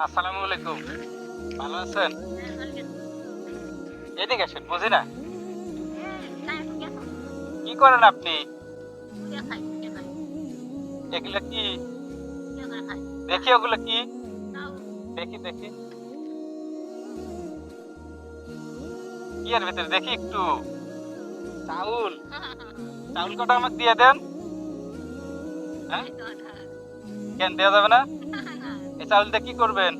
আসসালামু আলাইকুম। ভালো আছেন? এদিকে আসেন, বুঝি না কি করেন আপনি? এগুলা কি? দেখি ওগুলো কি? দেখি দেখি কি এর ভিতরে দেখি একটু। চাউল? চাউল কটা আমাকে দিয়ে দেন। হ্যাঁ, কেন দেওয়া যাবে না? এই চাউল দিয়ে কি করবেন?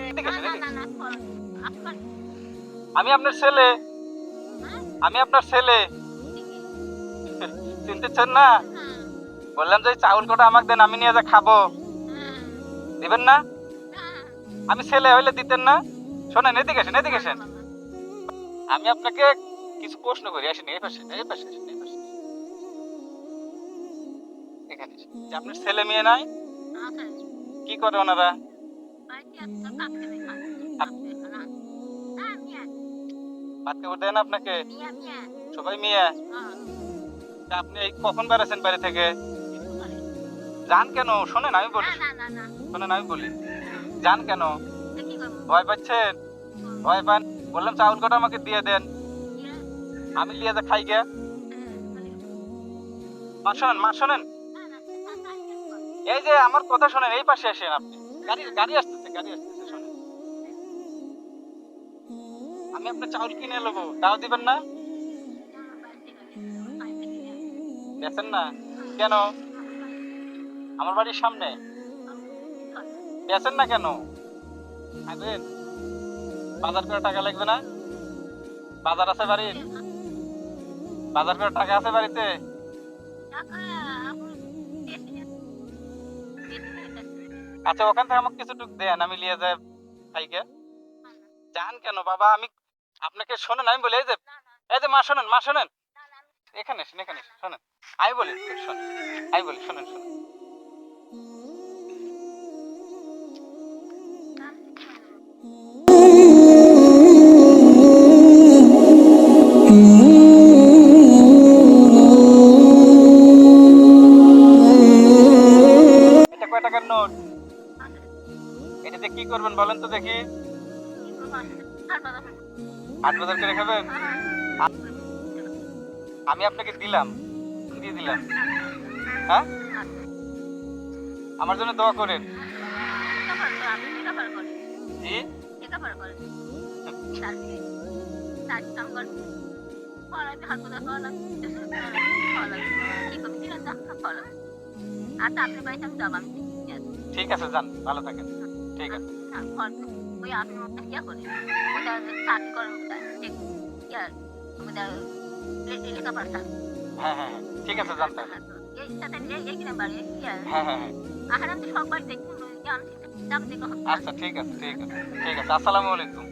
এদিকে আসেন, এদিকে। আমি আপনার ছেলে, আমি আপনার ছেলে। চিনতেছেন না? বললাম যে এই চাউল কটা আমাকে দেন, আমি নিয়ে যা খাবো। দিবেন না? আমি ছেলে হইলে দিতেন না? শোনেন, এদিকে আসেন, এদিকে আসেন। আমি আপনাকে কিছু প্রশ্ন করি, আসেন এই পাশে, এই পাশে আসেন, এই পাশে। এখানে আসেন। যে আপনার ছেলে মেয়ে নাই? কি করে ওনারা? ভাত কাপড় দেয় না আপনাকে? সবাই মেয়ে? তা আপনি এই কখন বেড়াচ্ছেন বাড়ি থেকে? যান কেন? শোনেন আমি বলি, শোনেন আমি বলি, যান কেন? ভয় পাচ্ছেন? ভয় পান? বললাম চাউল কটা আমাকে দিয়ে দেন, আমি লিয়ে যা খাই গে। মা শোনেন, মা শোনেন, এই যে আমার কথা শোনেন, এই পাশে আসেন আপনি। গাড়ি গাড়ি আসতেছে, গাড়ি আসতেছে, শোনেন। আমি আপনার চাউল কিনে নেবো, তাও দিবেন না? বেচেন না কেন? আমার বাড়ির সামনে। বেচেন না কেন? খাবেন? বাজার করে টাকা লাগবে না? বাজার আছে বাড়ির? বাজার করে টাকা আছে বাড়িতে? আচ্ছা, ওখান থেকে আমাকে কিছু টুক দেন, আমি লিয়ে যাই খাইকে। যান কেন বাবা? আমি আপনাকে শোনেন আমি বলি, এই যে মা শোনেন, মা শোনেন, এখানে এসেন, এখানে এসেন, শোনেন আমি বলি, শোনেন আমি বলি, শোনেন শোনেন। এটা কয় টাকার নোট? এটা দিয়ে কি করবেন বলেন তো দেখি? হাট বাজার করে খাবেন? আমি আপনাকে দিলাম, দিয়ে দিলাম। হ্যাঁ, আমার জন্য দোয়া করেন। জি। ঠিক আছে, যান, ভালো থাকেন। ঠিক আছে। হ্যাঁ হ্যাঁ হ্যাঁ, ঠিক আছে, যান তাহলে। হ্যাঁ হ্যাঁ হ্যাঁ, আচ্ছা ঠিক আছে, ঠিক আছে, ঠিক আছে। আসসালামু আলাইকুম।